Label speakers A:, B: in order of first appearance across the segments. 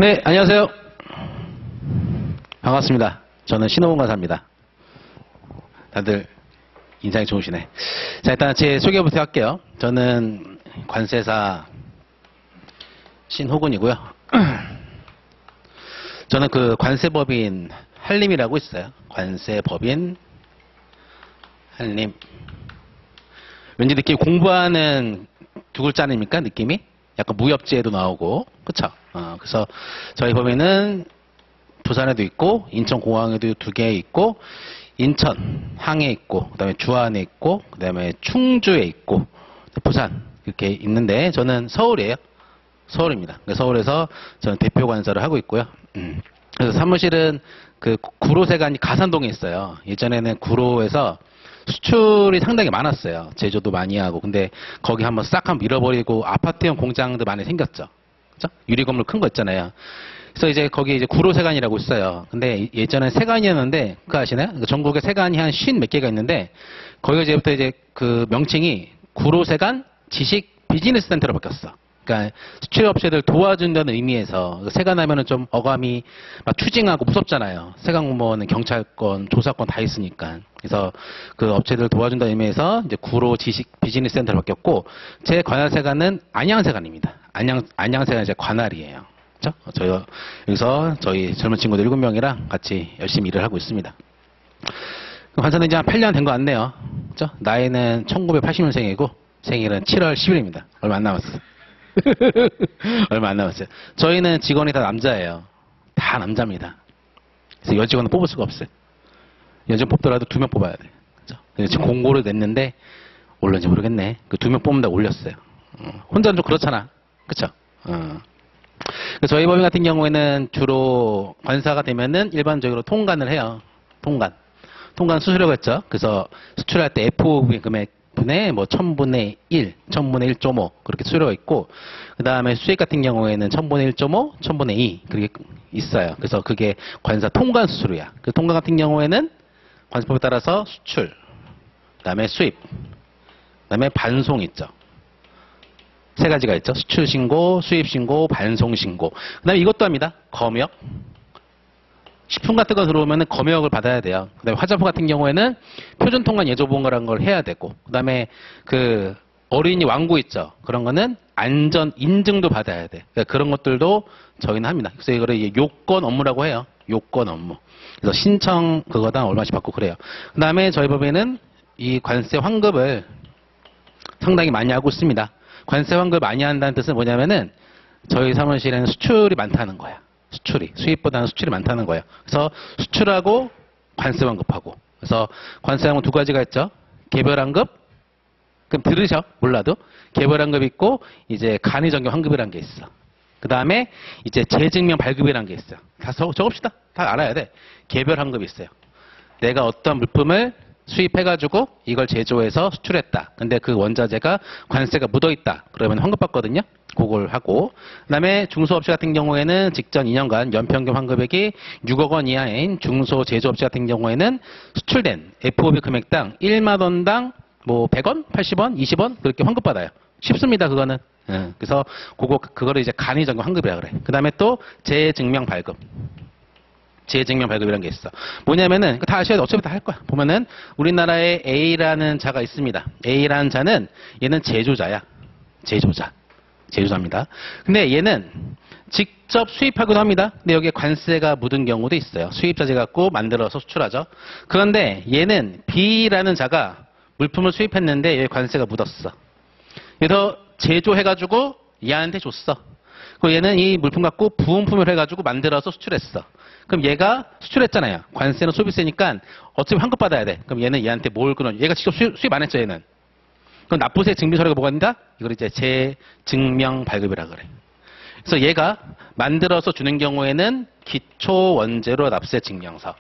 A: 네, 안녕하세요. 반갑습니다. 저는 신호봉 간사입니다. 다들 인상이 좋으시네. 자, 일단 제 소개부터 할게요. 저는 관세사 신호근이고요. 저는 그 관세법인 한림이라고 있어요. 관세법인 한림. 왠지 느낌 공부하는 두 글자 아닙니까? 느낌이? 약간 무협지에도 나오고, 그쵸? 그래서 저희 법인은 부산에도 있고, 인천공항에도 2개 있고, 인천, 항에 있고, 그 다음에 주안에 있고, 그 다음에 충주에 있고, 부산, 이렇게 있는데, 저는 서울이에요. 서울입니다. 서울에서 저는 대표 관사를 하고 있고요. 그래서 사무실은 그 구로세관이 가산동에 있어요. 예전에는 구로에서 수출이 상당히 많았어요. 제조도 많이 하고. 근데 거기 한번 싹 한번 밀어버리고 아파트형 공장도 많이 생겼죠. 그죠? 유리 건물 큰 거 있잖아요. 그래서 이제 거기 이제 구로세관이라고 있어요. 근데 예전에 세관이었는데 그거 아시나요? 전국에 세관이 한 50 몇 개가 있는데 거기가 이제부터 이제 그 명칭이 구로세관 지식 비즈니스 센터로 바뀌었어. 그러니까 수출업체들 도와준다는 의미에서 세관하면은 좀 어감이 막 추징하고 무섭잖아요. 세관 공무원은 경찰권, 조사권 다 있으니까. 그래서 그 업체들 도와준다는 의미에서 이제 구로 지식 비즈니스 센터로 바뀌었고 제 관할세관은 안양세관입니다. 안양세관 이제 관할이에요. 그렇죠? 저희 여기서 저희 젊은 친구들 7명이랑 같이 열심히 일을 하고 있습니다. 관사는 이제 한 8년 된 거 같네요. 그렇죠? 나이는 1980년생이고 생일은 7월 10일입니다. 얼마 안 남았어요. 얼마 안 남았어요. 저희는 직원이 다 남자예요. 다 남자입니다. 그래서 여직원은 뽑을 수가 없어요. 여직원 뽑더라도 2명 뽑아야 돼. 그죠? 지금 공고를 냈는데 올렸는지 모르겠네. 그 2명 뽑는다고 올렸어요. 혼자는 좀 그렇잖아. 그쵸? 저희 법인 같은 경우에는 주로 관사가 되면은 일반적으로 통관을 해요. 통관 수수료가 있죠. 그래서 수출할 때 FOB 금액 분의 뭐 1000분의 1, 1000분의 1.5 그렇게 수수료가 있고 그 다음에 수익 같은 경우에는 1000분의 1.5, 1000분의 2 그렇게 있어요. 그래서 그게 관사 통관 수수료야. 그 통관 같은 경우에는 관세법에 따라서 수출, 그 다음에 수입, 그 다음에 반송 있죠. 3가지가 있죠. 수출 신고, 수입 신고, 반송 신고. 그 다음에 이것도 합니다. 검역. 식품 같은 거 들어오면 검역을 받아야 돼요. 그 다음에 화장품 같은 경우에는 표준통관 예조보험이라는 걸 해야 되고, 그 다음에 그 어린이 왕구 있죠. 그런 거는 안전 인증도 받아야 돼. 그러니까 그런 것들도 저희는 합니다. 그래서 이거를 요건 업무라고 해요. 요건 업무. 그래서 신청 그거당 얼마씩 받고 그래요. 그 다음에 저희 법인은 이 관세 환급을 상당히 많이 하고 있습니다. 관세 환급을 많이 한다는 뜻은 뭐냐면은 저희 사무실에는 수출이 많다는 거야. 수입보다는 수출이 많다는 거예요. 그래서 수출하고 관세 환급하고. 그래서 관세 환급 2가지가 있죠. 개별 환급. 그럼 들으셔. 몰라도. 개별 환급 있고 이제 간이정경 환급이라는 게 있어. 그 다음에 이제 재증명 발급이라는 게 있어요. 다 적읍시다. 다 알아야 돼. 개별 환급이 있어요. 내가 어떤 물품을 수입해가지고 이걸 제조해서 수출했다. 근데 그 원자재가 관세가 묻어있다. 그러면 환급받거든요. 그걸 하고. 그 다음에 중소업체 같은 경우에는 직전 2년간 연평균 환급액이 6억 원 이하인 중소제조업체 같은 경우에는 수출된 FOB 금액당 1만 원당 뭐 100원, 80원, 20원 그렇게 환급받아요. 쉽습니다. 그거는. 그래서 그거를 이제 간이정경 환급이라 그래. 그 다음에 또 재증명 발급. 재증명 발급이라는 게 있어. 뭐냐면은 다 아셔야 돼. 어차피 다 할 거야. 보면은 우리나라에 A라는 자가 있습니다. A라는 자는 얘는 제조자야. 제조자입니다. 근데 얘는 직접 수입하기도 합니다. 근데 여기에 관세가 묻은 경우도 있어요. 수입자재 갖고 만들어서 수출하죠. 그런데 얘는 B라는 자가 물품을 수입했는데 여기 관세가 묻었어. 그래서 제조해가지고 얘한테 줬어. 그리고 얘는 이 물품 갖고 부음품을 해가지고 만들어서 수출했어. 그럼 얘가 수출했잖아요. 관세는 소비세니까 어차피 환급받아야 돼. 그럼 얘는 얘한테 뭘 끊어? 얘가 직접 수입 안 했죠, 얘는. 그럼 납부세 증빙서류가 뭐가 있다? 이걸 이제 재증명 발급이라 그래. 그래서 얘가 만들어서 주는 경우에는 기초 원재료 납세 증명서.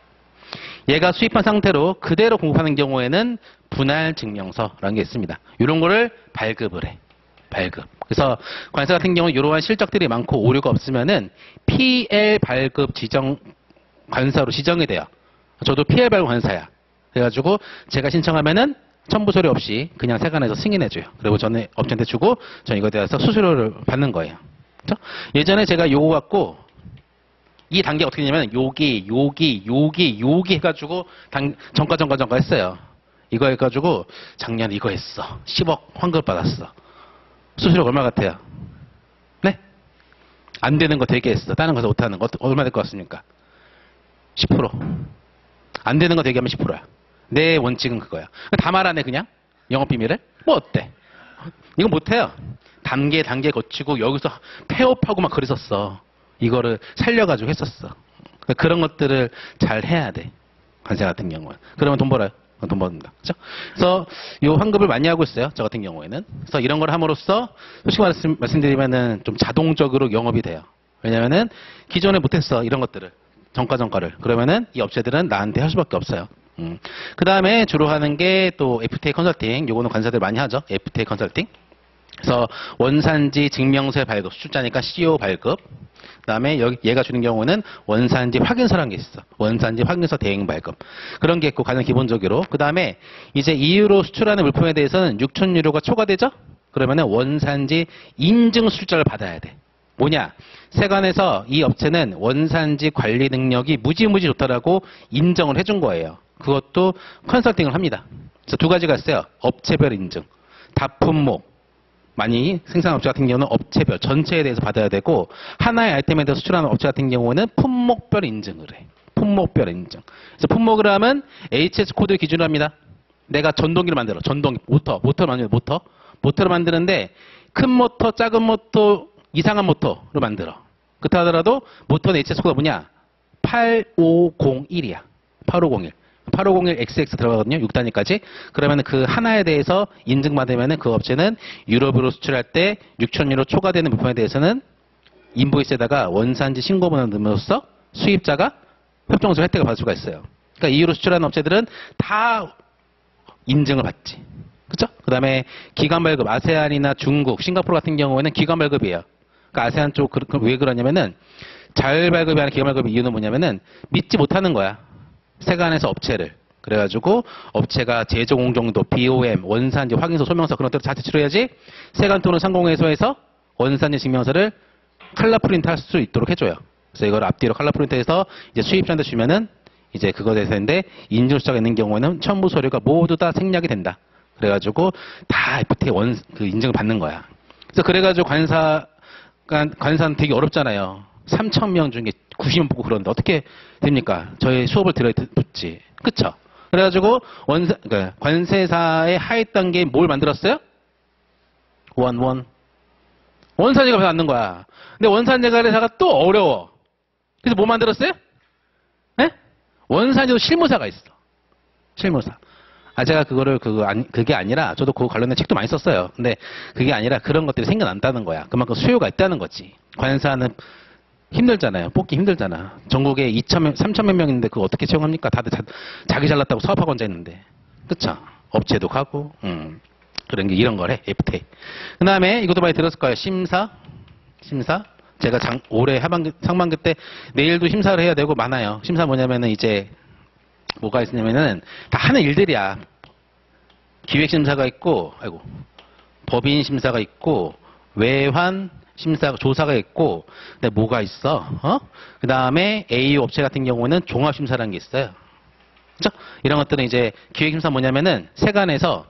A: 얘가 수입한 상태로 그대로 공급하는 경우에는 분할 증명서라는 게 있습니다. 이런 거를 발급을 해. 발급. 그래서 관세 같은 경우는 이러한 실적들이 많고 오류가 없으면은 PL 발급 지정 관사로 지정이 돼요. 저도 PL 발급 관사야. 그래가지고 제가 신청하면은 첨부 서류 없이 그냥 세관에서 승인해줘요. 그리고 저는 업체한테 주고 저는 이거에 대해서 수수료를 받는 거예요. 그렇죠? 예전에 제가 요거 갖고 이 단계가 어떻게 되냐면 여기 해가지고 정가 했어요. 이거 해가지고 작년에 이거 했어. 10억 환급 받았어. 수수료가 얼마 같아요? 네? 안 되는 거 되게 했어. 다른 거서 못하는 거 얼마 될 것 같습니까? 10%. 안 되는 거 되게 하면 10%야. 내 원칙은 그거야. 다 말하네 그냥. 영업비밀을? 뭐 어때? 이거 못해요. 단계 거치고 여기서 폐업하고 막 그랬었어. 이거를 살려가지고 했었어. 그러니까 그런 것들을 잘 해야 돼. 관세 같은 경우는. 그러면 돈 벌어요. 돈 버는다. 그죠? 그래서 이 환급을 많이 하고 있어요. 저 같은 경우에는. 그래서 이런 걸 함으로써 솔직히 말씀드리면은 좀 자동적으로 영업이 돼요. 왜냐면은 기존에 못했어. 이런 것들을. 정가를. 그러면은 이 업체들은 나한테 할 수밖에 없어요. 그 다음에 주로 하는 게 또 FTA 컨설팅. 요거는 관사들 많이 하죠. FTA 컨설팅. 그래서 원산지 증명서의 발급. 수출자니까 CO 발급. 그 다음에 얘가 주는 경우는 원산지 확인서라는 게 있어. 원산지 확인서 대행 발급. 그런 게 있고 가장 기본적으로. 그 다음에 이제 EU로 수출하는 물품에 대해서는 6,000유로가 초과되죠? 그러면은 원산지 인증 수출자를 받아야 돼. 뭐냐? 세관에서 이 업체는 원산지 관리 능력이 무지무지 좋다라고 인정을 해준 거예요. 그것도 컨설팅을 합니다. 그래서 두 가지가 있어요. 업체별 인증. 다품목. 많이 생산업체 같은 경우는 업체별, 전체에 대해서 받아야 되고 하나의 아이템에 대해서 수출하는 업체 같은 경우는 품목별 인증을 해. 품목별 인증. 그래서 품목을 하면 HS 코드를 기준으로 합니다. 내가 전동기를 만들어. 전동기, 모터를 만들어. 모터를 만드는데 큰 모터, 작은 모터, 이상한 모터로 만들어. 그렇다 하더라도 모터는 HS 코드가 뭐냐? 8501이야. 8501. 8501XX 들어가거든요. 6단위까지. 그러면 그 하나에 대해서 인증받으면 그 업체는 유럽으로 수출할 때 6,000유로 초과되는 물품에 대해서는 인보이스에다가 원산지 신고문을 넣음으로써 수입자가 협정에서 혜택을 받을 수가 있어요. 그러니까 EU로 수출하는 업체들은 다 인증을 받지. 그죠? 그 다음에 기관 발급, 아세안이나 중국, 싱가포르 같은 경우에는 기관 발급이에요. 그러니까 아세안 쪽 왜 그러냐면은 자율 발급이 아니라 기관 발급의 이유는 뭐냐면은 믿지 못하는 거야. 세관에서 업체를. 그래가지고 업체가 제조 공정도, BOM, 원산지 확인서, 소명서 그런 것들을 다 제출해야지 세관 또는 상공회소에서 원산지 증명서를 컬러 프린트 할 수 있도록 해줘요. 그래서 이걸 앞뒤로 컬러 프린트해서 이제 수입자한테 주면은 이제 그거 되는데 인증수자가 있는 경우에는 첨부 서류가 모두 다 생략이 된다. 그래가지고 다 FTA 그 인증을 받는 거야. 그래서 그래가지고 관사는 되게 어렵잖아요. 3,000명 중에 90명 보고 그러는데 어떻게 됩니까? 저희 수업을 들어야 듣지. 그쵸? 그래가지고 그러니까 관세사의 하위 단계에 뭘 만들었어요? 원산지가 받는 거야. 근데 원산지가 또 어려워. 그래서 뭐 만들었어요? 네? 원산지도 실무사가 있어. 실무사. 제가 그게 아니라, 저도 그거 관련된 책도 많이 썼어요. 근데 그게 아니라 그런 것들이 생겨난다는 거야. 그만큼 수요가 있다는 거지. 관사는 힘들잖아요. 뽑기 힘들잖아. 전국에 3,000몇 명인데 그거 어떻게 채용합니까? 다들 자기 잘났다고 사업하고 앉아있는데. 그쵸? 업체도 가고, 그런 게 이런 거래, FTA. 그 다음에 이것도 많이 들었을 거예요. 심사. 제가 올해 상반기 때 내일도 심사를 해야 되고 많아요. 심사 뭐냐면은 이제 뭐가 있냐면은 다 하는 일들이야. 기획심사가 있고, 법인 심사가 있고, 외환 조사가 있고, 근데 뭐가 있어? 그 다음에 AU 업체 같은 경우는 종합심사라는 게 있어요. 그죠? 이런 것들은 이제 기획심사 뭐냐면은 세관에서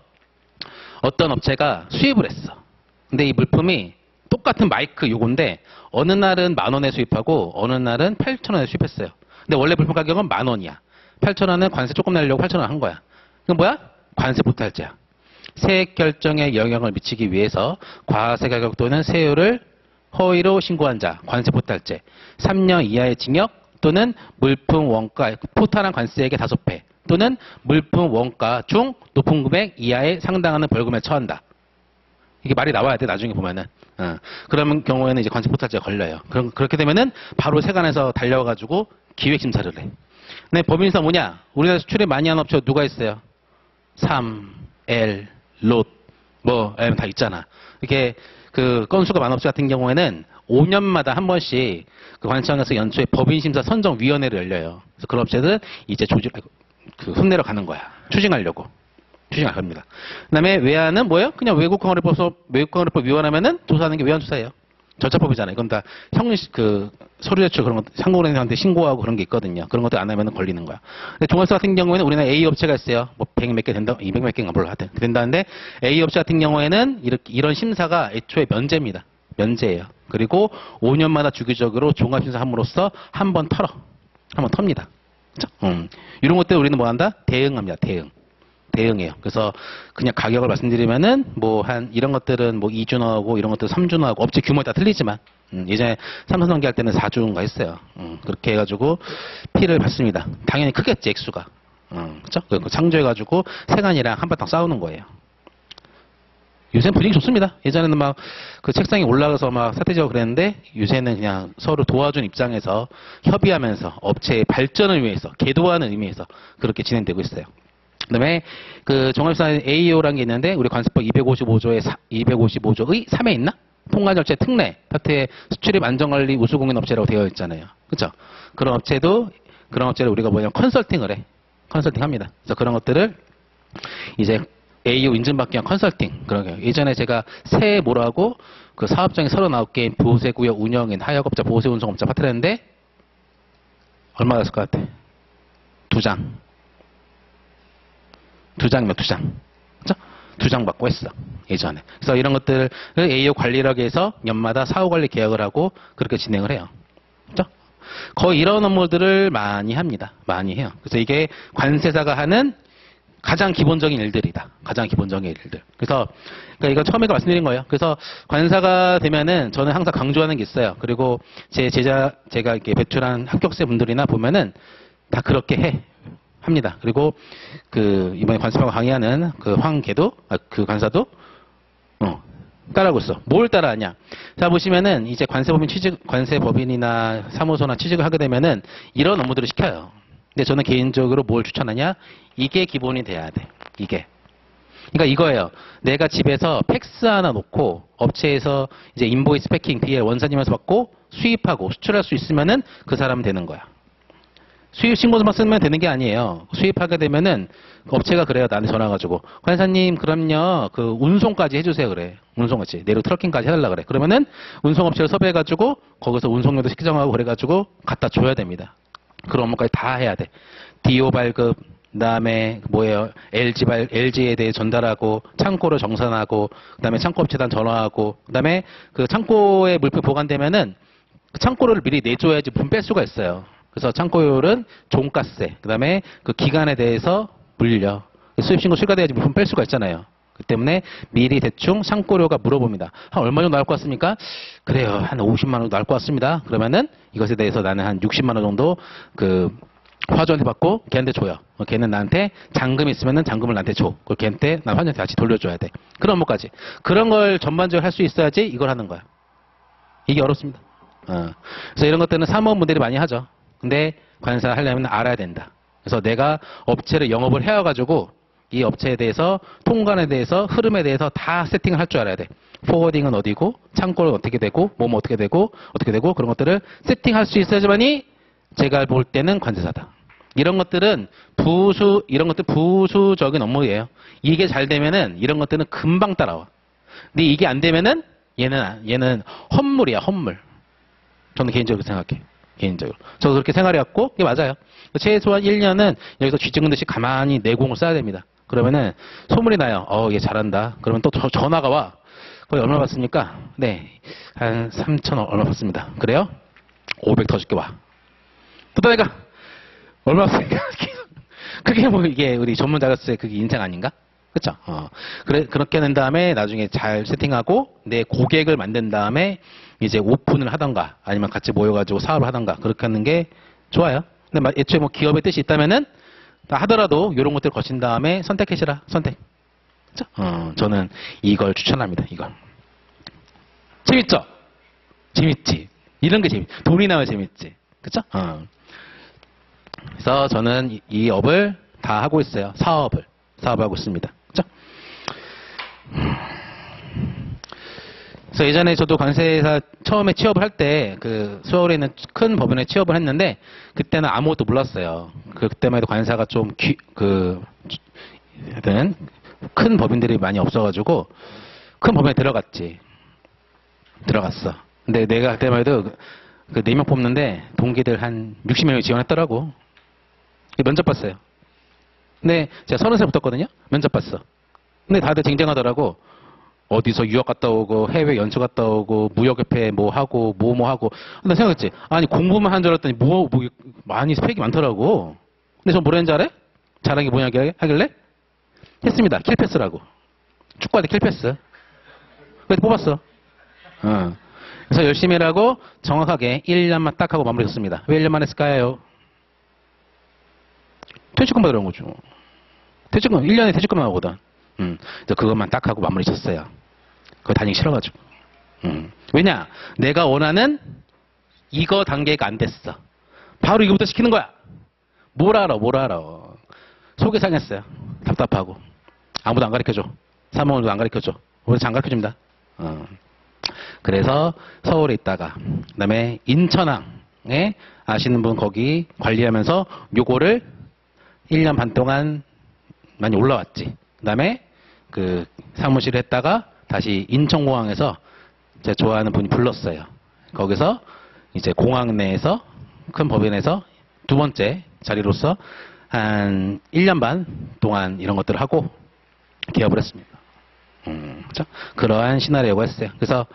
A: 어떤 업체가 수입을 했어. 근데 이 물품이 똑같은 마이크 요건데 어느 날은 10,000원에 수입하고 어느 날은 8,000원에 수입했어요. 근데 원래 물품 가격은 10,000원이야. 8,000원은 관세 조금 내려고 8,000원 한 거야. 그건 뭐야? 관세 포탈자야. 세액 결정에 영향을 미치기 위해서 과세 가격 또는 세율을 허위로 신고한 자, 관세 포탈죄. 3년 이하의 징역 또는 물품 원가, 포탈한 관세액의 5배 또는 물품 원가 중 높은 금액 이하에 상당하는 벌금에 처한다. 이게 말이 나와야 돼, 나중에 보면은. 그런 경우에는 이제 관세 포탈죄가 걸려요. 그렇게 되면은 바로 세관에서 달려가지고 기획심사를 해. 근데 법인사 뭐냐? 우리나라 수출에 많이 하는 업체가 누가 있어요? 3, L, 롯, 다 있잖아. 이렇게 그 건수가 많은 업체 같은 경우에는 5년마다 한 번씩 그 관세청에서 연초에 법인심사 선정위원회를 열려요. 그래서 그런 업체들은 이제 손내러 가는 거야. 추징하려고. 추징할 겁니다. 그 다음에 외환은 뭐예요? 그냥 외국관리법 위반하면은 조사하는 게 외환조사예요. 절차법이잖아요. 이건 다 서류 제출 그런 것, 상고은행한테 신고하고 그런 게 있거든요. 그런 것도 안 하면 걸리는 거야. 근데 종합사 같은 경우에는 우리는 A 업체가 있어요. 뭐 100 몇 개 된다, 200 몇 개인가 몰라 하여튼 된다는데 A 업체 같은 경우에는 이런 심사가 애초에 면제입니다. 면제예요. 그리고 5년마다 주기적으로 종합심사 함으로써 한 번 텁니다. 그쵸? 이런 것들 우리는 뭐 한다? 대응합니다. 대응해요. 그래서 그냥 가격을 말씀드리면은 뭐 이런 것들은 뭐 2주 나오고 이런 것들 3주 나오고 업체 규모에 따라 틀리지만 예전에 삼성전기 할 때는 4주인가 했어요. 그렇게 해가지고 피를 받습니다. 당연히 크겠지 액수가. 그쵸? 창조해가지고 세간이랑 한바탕 싸우는 거예요. 요새는 분위기 좋습니다. 예전에는 막 그 책상에 올라가서 막 사태지고 그랬는데 요새는 그냥 서로 도와준 입장에서 협의하면서 업체의 발전을 위해서 계도하는 의미에서 그렇게 진행되고 있어요. 그다음에 그 종합심사 AO라는 게 있는데 우리 관세법 255조의 3에 있나? 통관 절차 특례 파트에 수출입 안전관리 우수공인 업체라고 되어 있잖아요. 그렇죠? 그런 업체를 우리가 뭐냐면 컨설팅을 해. 컨설팅합니다. 그래서 그런 것들을 이제 AO 인증받기 위한 컨설팅. 그러게요. 예전에 제가 새해 뭐라고 그 사업장에 39개인 보세구역 운영인 하역업자 보세운송업자 파트를 했는데 얼마 됐을 것 같아? 2장. 2장. 그죠? 2장 받고 했어. 예전에. 그래서 이런 것들을 AO 관리라고 해서 연마다 사후관리 계약을 하고 그렇게 진행을 해요. 그죠? 거의 이런 업무들을 많이 합니다. 많이 해요. 그래서 이게 관세사가 하는 가장 기본적인 일들이다. 가장 기본적인 일들. 그래서 그러니까 이건 처음에 말씀드린 거예요. 그래서 관사가 되면은 저는 항상 강조하는 게 있어요. 그리고 제가 이렇게 배출한 합격생 분들이나 보면은 다 그렇게 합니다. 그리고 그 이번에 관세법 강의하는 그 황계도 그 관사도 따라하고 있어. 뭘 따라하냐? 자 보시면은 이제 관세법인이나 사무소나 취직을 하게 되면은 이런 업무들을 시켜요. 근데 저는 개인적으로 뭘 추천하냐? 이게 기본이 돼야 돼. 이게. 그러니까 이거예요. 내가 집에서 팩스 하나 놓고 업체에서 이제 인보이스 패킹 DL 원사님에서 받고 수입하고 수출할 수 있으면은 그 사람은 되는 거야. 수입 신고서만 쓰면 되는 게 아니에요. 수입하게 되면은 업체가 그래요. 나한테 전화 가지고 관사님 그럼요. 그 운송까지 해주세요 그래. 운송같이 내로 트럭킹까지 해달라 그래. 그러면은 운송업체를 섭외해가지고 거기서 운송료도 식정하고 그래가지고 갖다 줘야 됩니다. 그런 업무까지 다 해야 돼. DO 발급, 그다음에 뭐예요? LG에 대해 전달하고 창고를 정산하고 그다음에 창고업체단 전화하고 그다음에 그 창고에 물품 보관되면은 그 창고를 미리 내줘야지 분 뺄 수가 있어요. 그래서 창고율은 종가세, 그다음에 그 기간에 대해서 물려 수입신고 출가돼야지 물품 뺄 수가 있잖아요. 그 때문에 미리 대충 창고료가 물어봅니다. 한 얼마 정도 나올 것 같습니까? 그래요. 한 50만 원 정도 나올 것 같습니다. 그러면은 이것에 대해서 나는 한 60만 원 정도 그 화주한테 받고 걔한테 줘요. 걔는 나한테 잔금 있으면은 잔금을 나한테 줘. 그걸 걔한테 난 화주한테 같이 돌려줘야 돼. 그런 업무까지. 그런 걸 전반적으로 할 수 있어야지 이걸 하는 거야. 이게 어렵습니다. 그래서 이런 것들은 사무원분들이 많이 하죠. 근데 관사 하려면 알아야 된다. 그래서 내가 업체를 영업을 해와가지고 이 업체에 대해서 통관에 대해서 흐름에 대해서 다 세팅을 할 줄 알아야 돼. 포워딩은 어디고 창고는 어떻게 되고 뭐뭐 어떻게 되고 그런 것들을 세팅할 수 있어야지만이 제가 볼 때는 관세사다. 이런 것들 부수적인 업무예요. 이게 잘 되면은 이런 것들은 금방 따라와. 근데 이게 안 되면은 얘는 헛물이야, 헛물. 저는 개인적으로 생각해. 개인적으로. 저도 그렇게 생활해왔고, 이게 맞아요. 최소한 1년은 여기서 쥐 찍은 듯이 가만히 내공을 써야 됩니다. 그러면은 소문이 나요. 얘 잘한다. 그러면 또 전화가 와. 거의 얼마 받습니까? 네. 한 3,000원 얼마 받습니다. 그래요? 500 더 줄게 와. 또 내가 얼마 받습니까? 그게 뭐 이게 우리 전문 자격증의 그게 인생 아닌가? 그쵸? 그렇게 된 다음에 나중에 잘 세팅하고 내 고객을 만든 다음에 이제 오픈을 하던가 아니면 같이 모여가지고 사업을 하던가 그렇게 하는 게 좋아요. 근데 애초에 뭐 기업의 뜻이 있다면은 다 하더라도 이런 것들 거친 다음에 선택하시라. 선택. 그쵸? 저는 이걸 추천합니다. 이걸. 재밌죠? 재밌지. 이런 게 돈이 나와야 재밌지. 그쵸? 그래서 저는 이 업을 다 하고 있어요. 사업을 하고 있습니다. 그쵸? 그래서 예전에 저도 관세사 처음에 취업을 할 때 그 서울에 있는 큰 법원에 취업을 했는데 그때는 아무것도 몰랐어요. 그때만 해도 관사가 좀 하여튼 큰 법인들이 많이 없어가지고 큰 법인에 들어갔어. 근데 내가 그때만 해도 그 4명 뽑는데 동기들 한 60명이 지원했더라고. 면접 봤어요. 근데 제가 30살 붙었거든요. 면접 봤어. 근데 다들 쟁쟁하더라고. 어디서 유학 갔다 오고 해외 연수 갔다 오고 무역협회 뭐 하고 뭐 하고. 나 생각했지. 아니 공부만 한 줄 알았더니 뭐 많이 스펙이 많더라고. 근데 저 뭐라 했는지 알아요? 잘한 게 뭐냐 하길래? 했습니다. 킬패스라고. 축구할 때 킬패스. 그래서 뽑았어. 그래서 열심히 일하고 정확하게 1년만 딱 하고 마무리 졌습니다. 왜 1년만 했을까요? 퇴직금 받으러 온 거죠. 퇴직금, 1년에 퇴직금 나오거든. 그래서 그것만 딱 하고 마무리 졌어요. 그거 다니기 싫어가지고. 왜냐? 내가 원하는 이거 단계가 안 됐어. 바로 이거부터 시키는 거야. 뭘 알아. 속이 상했어요. 답답하고. 아무도 안 가르쳐줘. 사모님도 안 가르쳐줘. 우리 잘 가르쳐줍니다. 그래서 서울에 있다가, 그 다음에 인천항에 아시는 분 거기 관리하면서 요거를 1년 반 동안 많이 올라왔지. 그 다음에 그 사무실에 했다가 다시 인천공항에서 제가 좋아하는 분이 불렀어요. 거기서 이제 공항 내에서 큰 법인에서 2번째 자리로서 한 1년 반 동안 이런 것들을 하고 개업을 했습니다. 그렇죠? 그러한 시나리오가 했어요. 그래서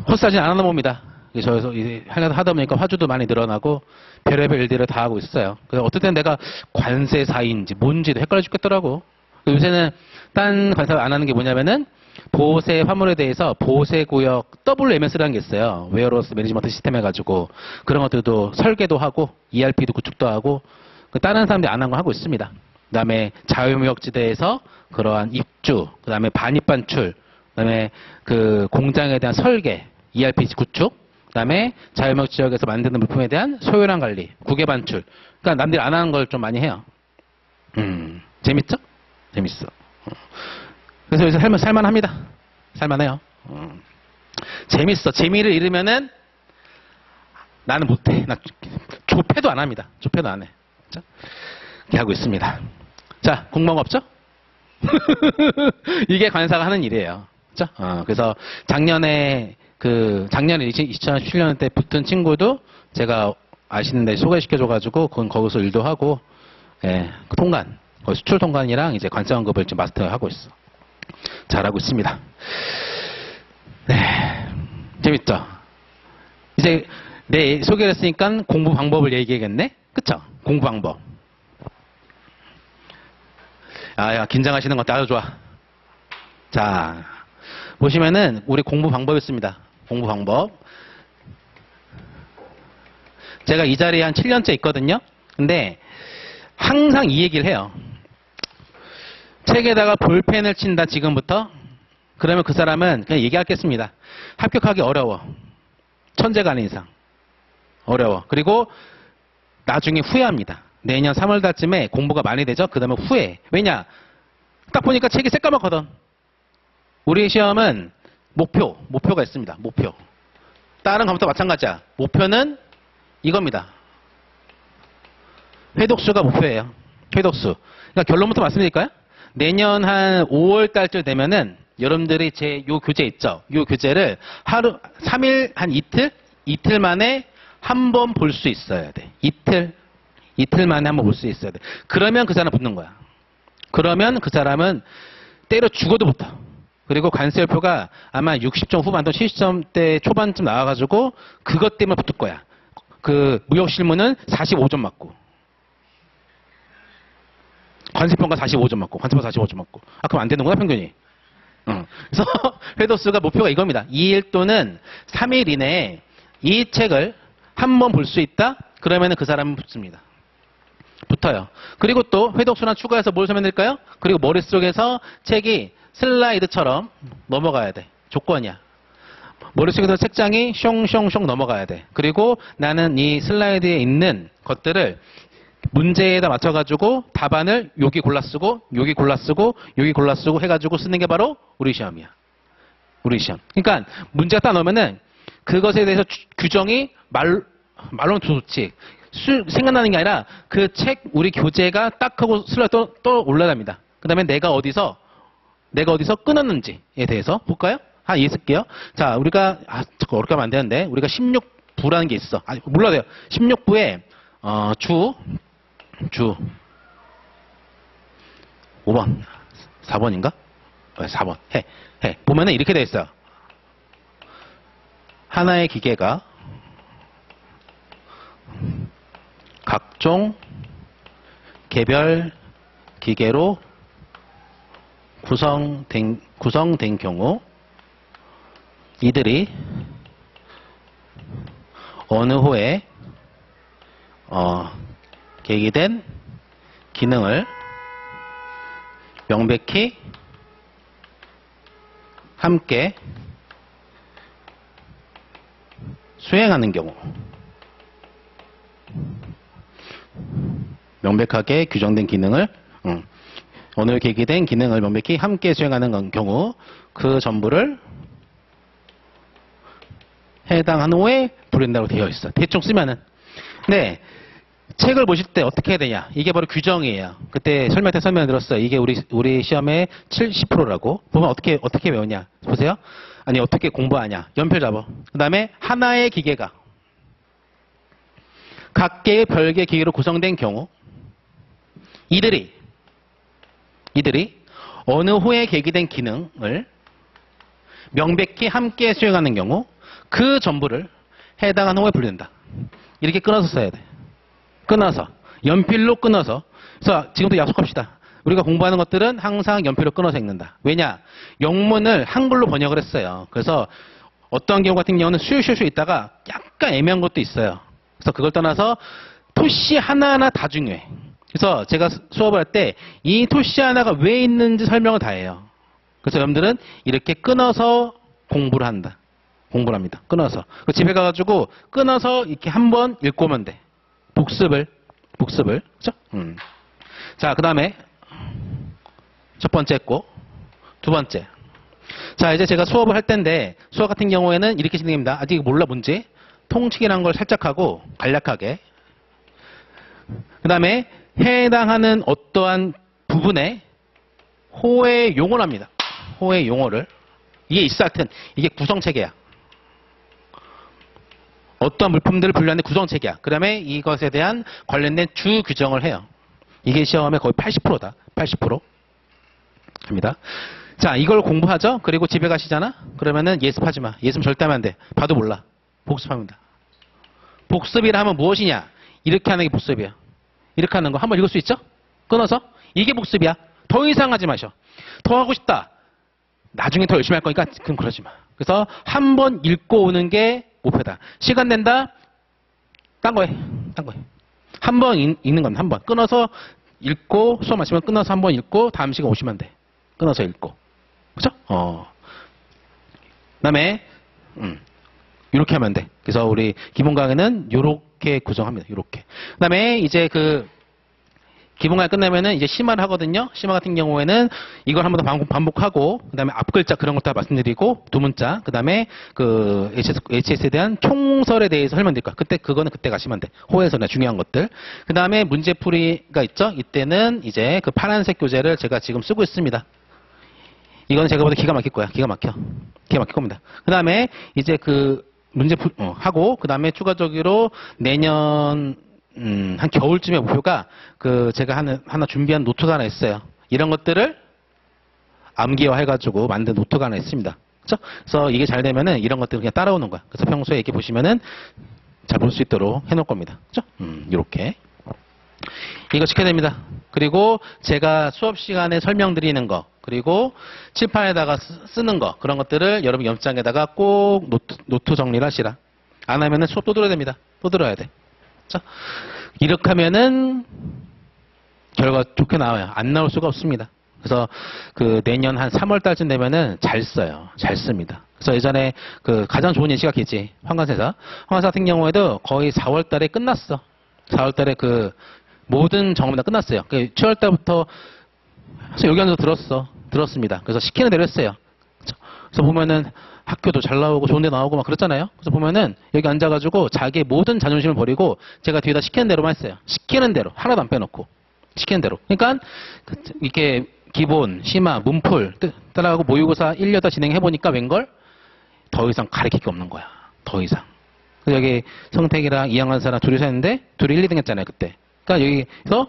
A: 헛살진 안 하나 봅니다. 저에서 하다 보니까 화주도 많이 늘어나고 별의별 일들을 다 하고 있어요. 그래서 어떨 땐 내가 관세사인지 뭔지도 헷갈려 죽겠더라고. 요새는 딴 관사 안 하는 게 뭐냐면은 보세 화물에 대해서 보세구역 WMS라는 게 있어요. 웨어로스 매니지먼트 시스템 해가지고 그런 것들도 설계도 하고 ERP도 구축도 하고 다른 사람들이 안 한 거 하고 있습니다. 그 다음에 자유무역지대에서 그러한 입주, 그 다음에 반입반출, 그 다음에 그 공장에 대한 설계, ERP 구축, 그 다음에 자유무역 지역에서 만드는 물품에 대한 소요량 관리, 국외반출. 그러니까 남들이 안 하는 걸 좀 많이 해요. 재밌죠? 재밌어. 그래서 요새 살만합니다. 살만해요. 재밌어. 재미를 잃으면은 나는 못해. 나 조패도 안 합니다. 조패도 안 해. 자, 이렇게 하고 있습니다. 자, 궁금한 거 없죠? 이게 관사가 하는 일이에요. 그죠? 그래서 작년에 2017년 때 붙은 친구도 제가 아시는데 소개시켜줘가지고 그건 거기서 일도 하고, 예, 그 통관, 수출 통관이랑 이제 관세원급을 지금 마스터하고 있어. 잘하고 있습니다. 네. 재밌죠? 이제 내 소개를 했으니까 공부 방법을 얘기하겠네? 그쵸? 공부 방법. 야, 긴장하시는 것 아주 좋아. 자, 보시면은 우리 공부 방법이 있습니다. 공부 방법. 제가 이 자리에 한 7년째 있거든요. 근데 항상 이 얘기를 해요. 책에다가 볼펜을 친다 지금부터. 그러면 그 사람은 그냥 얘기하겠습니다. 합격하기 어려워. 천재가 아닌 이상. 어려워. 그리고 나중에 후회합니다. 내년 3월 달쯤에 공부가 많이 되죠? 그 다음에 후회. 왜냐? 딱 보니까 책이 새까맣거든. 우리 시험은 목표가 있습니다. 목표. 다른 과목도 마찬가지야. 목표는 이겁니다. 회독수가 목표예요. 회독수. 그러니까 결론부터 말씀드릴까요? 내년 한 5월 달쯤 되면은 여러분들이 요 교재 있죠? 요 교재를 하루, 3일, 한 이틀 만에 한 번 볼 수 있어야 돼. 이틀 만에 한 번 볼 수 있어야 돼. 그러면 그 사람 붙는 거야. 그러면 그 사람은 때려 죽어도 붙어. 그리고 관세열표가 아마 60점 후반 또는 70점대 초반쯤 나와가지고 그것 때문에 붙을 거야. 그 무역실무는 45점 맞고. 관세평가 45점 맞고. 관세평가 45점 맞고. 아, 그럼 안 되는구나, 평균이. 그래서 회도수가 목표가 이겁니다. 2일 또는 3일 이내에 이 책을 한 번 볼 수 있다? 그러면 그 사람은 붙습니다. 붙어요. 그리고 또 회독수나 추가해서 뭘 쓰면 될까요? 그리고 머릿속에서 책이 슬라이드처럼 넘어가야 돼. 조건이야. 머릿속에서 책장이 숑숑숑 넘어가야 돼. 그리고 나는 이 슬라이드에 있는 것들을 문제에다 맞춰가지고 답안을 여기 골라 쓰고 여기 골라 쓰고 여기 골라 쓰고 해가지고 쓰는 게 바로 우리 시험이야. 우리 시험. 그러니까 문제가 딱 나오면은 그것에 대해서 규정이 말로는 좋지. 생각나는 게 아니라 그 책 우리 교재가 딱 하고 슬라이드 또 올라갑니다. 그 다음에 내가 어디서 끊었는지에 대해서 볼까요? 이해했을게요. 자, 우리가, 어렵게 하면 안 되는데, 우리가 16 부라는 게 있어. 아니, 몰라도 돼요. 16부에, 주. 5번. 4번인가? 4번. 해. 보면은 이렇게 돼 있어요. 하나의 기계가 각종 개별 기계로 구성된 경우 이들이 어느 호에 계기된 기능을 명백히 함께 수행하는 경우, 명백하게 규정된 기능을 어느 계기된 기능을 명백히 함께 수행하는 경우 그 전부를 해당한 호에 부른다고 되어 있어. 대충 쓰면은. 네. 책을 보실 때 어떻게 해야 되냐? 이게 바로 규정이에요. 그때 설명 때 설명드렸어요. 이게 우리 시험의 70%라고. 보면 어떻게 외우냐? 보세요. 아니, 어떻게 공부하냐? 연필 잡아. 그 다음에 하나의 기계가 각개의 별개의 기계로 구성된 경우 이들이 어느 호에 계기된 기능을 명백히 함께 수행하는 경우 그 전부를 해당하는 호에 분류된다. 이렇게 끊어서 써야 돼. 끊어서. 연필로 끊어서. 그래서 지금부터 약속합시다. 우리가 공부하는 것들은 항상 연필로 끊어서 읽는다. 왜냐? 영문을 한글로 번역을 했어요. 그래서 어떠한 경우 같은 경우는 슈슈슈 있다가 약간 애매한 것도 있어요. 그래서 그걸 떠나서 토시 하나하나 다 중요해. 그래서 제가 수업을 할 때 이 토시 하나가 왜 있는지 설명을 다 해요. 그래서 여러분들은 이렇게 끊어서 공부를 한다. 공부를 합니다. 끊어서. 집에 가가지고 끊어서 이렇게 한번 읽고 오면 돼. 복습을. 그죠? 자, 그 다음에 첫 번째 했고, 두 번째. 자, 이제 제가 수업을 할 텐데, 수업 같은 경우에는 이렇게 진행됩니다. 아직 몰라, 뭔지. 통칙이라는 걸 살짝 하고, 간략하게. 그 다음에 해당하는 어떠한 부분에 호의 용어를 합니다. 호의 용어를. 이게 있어, 하여튼. 이게 구성체계야. 어떤 물품들을 분류하는 구성체계야. 그 다음에 이것에 대한 관련된 주 규정을 해요. 이게 시험의 거의 80%다. 80%. 합니다. 자, 이걸 공부하죠? 그리고 집에 가시잖아? 그러면은 예습하지 마. 예습 절대 하면 안 돼. 봐도 몰라. 복습합니다. 복습이라 하면 무엇이냐? 이렇게 하는 게 복습이야. 이렇게 하는 거 한번 읽을 수 있죠? 끊어서. 이게 복습이야. 더 이상 하지 마셔. 더 하고 싶다. 나중에 더 열심히 할 거니까 그럼 그러지 마. 그래서 한 번 읽고 오는 게 목표다. 시간 낸다? 딴 거 해. 한 번 읽는 건 한 번. 끊어서 읽고 수업 마치면 끊어서 한 번 읽고 다음 시간 오시면 돼. 끊어서 읽고. 그죠? 그 다음에 이렇게 하면 돼. 그래서 우리 기본 강의는 이렇게 구성합니다. 이렇게. 그 다음에 이제 그 기본 강의 끝나면은 이제 심화를 하거든요. 심화 같은 경우에는 이걸 한 번 더 반복하고, 그 다음에 앞글자 그런 것도 다 말씀드리고, 두 문자, 그 다음에 그 HS에 대한 총설에 대해서 설명드릴 거야. 그거는 그때 가시면 돼. 호에서나 중요한 것들. 그 다음에 문제풀이가 있죠. 이때는 이제 그 파란색 교재를 제가 지금 쓰고 있습니다. 이거는 제가 보다 기가 막힐 거야. 기가 막힐 겁니다. 그 다음에 이제 그 문제풀이 하고, 그 다음에 추가적으로 내년 한 겨울쯤에 목표가 그 제가 하나 준비한 노트가 하나 있어요. 이런 것들을 암기화 해가지고 만든 노트가 하나 있습니다. 그렇죠? 그래서 이게 잘 되면은 이런 것들을 그냥 따라오는 거야. 그래서 평소에 이렇게 보시면은 잘 볼 수 있도록 해놓을 겁니다. 그렇죠? 이렇게 이거 지켜야 됩니다. 그리고 제가 수업 시간에 설명드리는 거, 그리고 칠판에다가 쓰는 거, 그런 것들을 여러분 염장에다가 꼭 노트 정리를 하시라. 안 하면은 수업 또 들어야 됩니다. 또 들어야 돼. 자, 이렇게 하면은 결과 좋게 나와요. 안 나올 수가 없습니다. 그래서 그 내년 한 3월 달쯤 되면은 잘 써요. 잘 씁니다. 그래서 예전에 그 가장 좋은 예시가 있지. 황간세사 같은 경우에도 거의 4월 달에 끝났어. 4월 달에 그 모든 정원 다 끝났어요. 그 7월 달부터 여기 앉아서 들었습니다. 그래서 시키는 대로 했어요. 그래서 보면은 학교도 잘 나오고 좋은 데 나오고 막 그랬잖아요. 그래서 보면은 여기 앉아가지고 자기의 모든 자존심을 버리고 제가 뒤에다 시키는 대로만 했어요. 시키는 대로. 하나도 안 빼놓고. 시키는 대로. 그러니까 이렇게 기본, 심화, 문풀 따라가고 모의고사 1년 다 진행해보니까 웬걸? 더 이상 가르칠 게 없는 거야. 더 이상. 그래서 여기 성택이랑 이양한 사람 둘이 서 있는데 둘이 1, 2등 했잖아요, 그때. 그러니까 여기서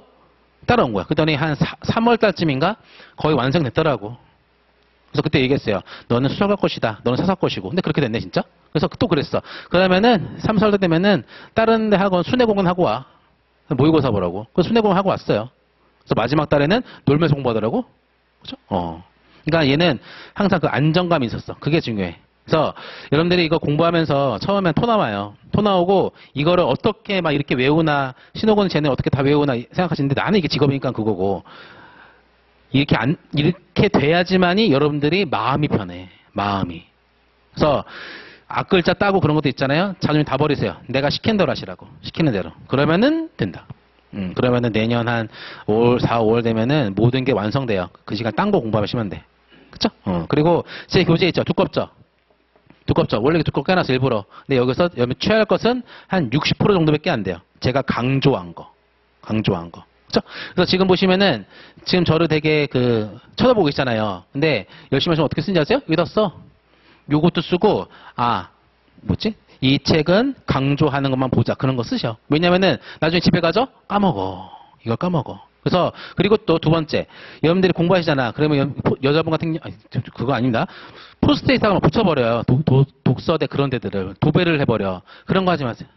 A: 따라온 거야. 그랬더니 한 3월 달쯤인가 거의 완성됐더라고. 그래서 그때 얘기했어요. 너는 수사할 것이다. 너는 사사 것이고. 근데 그렇게 됐네, 진짜. 그래서 또 그랬어. 그러면은 3, 4월 되면은 다른 데 학원 순회공원 하고 와. 모의고사 보라고. 그래서 순회공원 하고 왔어요. 그래서 마지막 달에는 놀면서 공부하더라고. 그죠? 그러니까 얘는 항상 그 안정감이 있었어. 그게 중요해. 그래서 여러분들이 이거 공부하면서 처음엔 토 나와요. 토 나오고 이거를 어떻게 막 이렇게 외우나 신호군 쟤는 어떻게 다 외우나 생각하시는데 나는 이게 직업이니까 그거고 이렇게 돼야지만이 여러분들이 마음이 편해. 마음이. 그래서 앞글자 따고 그런 것도 있잖아요. 자존심 다 버리세요. 내가 시킨 대로 하시라고. 시키는 대로. 그러면은 된다. 그러면은 내년 한 5월, 4, 5월 되면은 모든 게 완성돼요. 그 시간 딴 거 공부하시면 돼. 그쵸? 그리고 제 교재 있죠. 두껍죠? 두껍죠? 원래 두껍게 해놨어, 일부러. 근데 여기서 취할 것은 한 60% 정도밖에 안 돼요. 제가 강조한 거. 강조한 거. 그쵸? 그래서 지금 보시면은, 지금 저를 되게 쳐다보고 계시잖아요. 근데 열심히 하시면 어떻게 쓰는지 아세요? 여기다 써. 요것도 쓰고, 뭐지? 이 책은 강조하는 것만 보자. 그런 거 쓰셔. 왜냐면은, 나중에 집에 가죠? 까먹어. 이걸 까먹어. 그래서, 그리고 또 두 번째. 여러분들이 공부하시잖아. 그러면 여자분 같은 경우, 그거 아닙니다. 포스트잇하고 막 붙여버려요. 독서대 그런 데들을. 도배를 해버려. 그런 거 하지 마세요.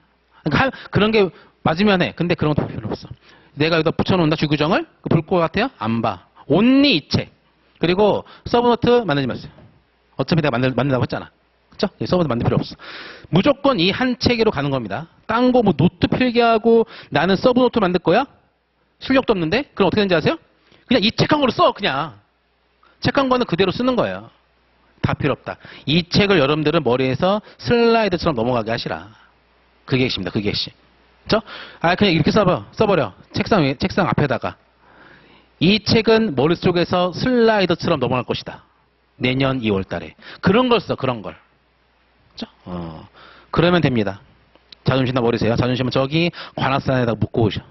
A: 그러니까 그런 게 맞으면 해. 근데 그런 거 필요 없어. 내가 여기다 붙여놓는다, 주규정을? 볼 것 같아요? 안 봐. 온리 이 책. 그리고 서브노트 만들지 마세요. 어차피 내가 만든다고 했잖아. 그쵸? 서브노트 만들 필요 없어. 무조건 이 한 책으로 가는 겁니다. 딴 거 뭐 노트 필기하고 나는 서브노트 만들 거야? 실력도 없는데? 그럼 어떻게 되는지 아세요? 그냥 이 책 한 거로 써, 그냥. 책 한 거는 그대로 쓰는 거예요. 다 필요 없다. 이 책을 여러분들은 머리에서 슬라이드처럼 넘어가게 하시라. 그게 핵심입니다. 그게 핵심. 그쵸? 그냥 이렇게 써버려. 책상 앞에다가. 이 책은 머릿속에서 슬라이드처럼 넘어갈 것이다. 내년 2월 달에. 그런 걸 써, 그런 걸. 그쵸? 그러면 됩니다. 자존심이나 버리세요. 자존심은 저기 관악산에다 묶고 오셔.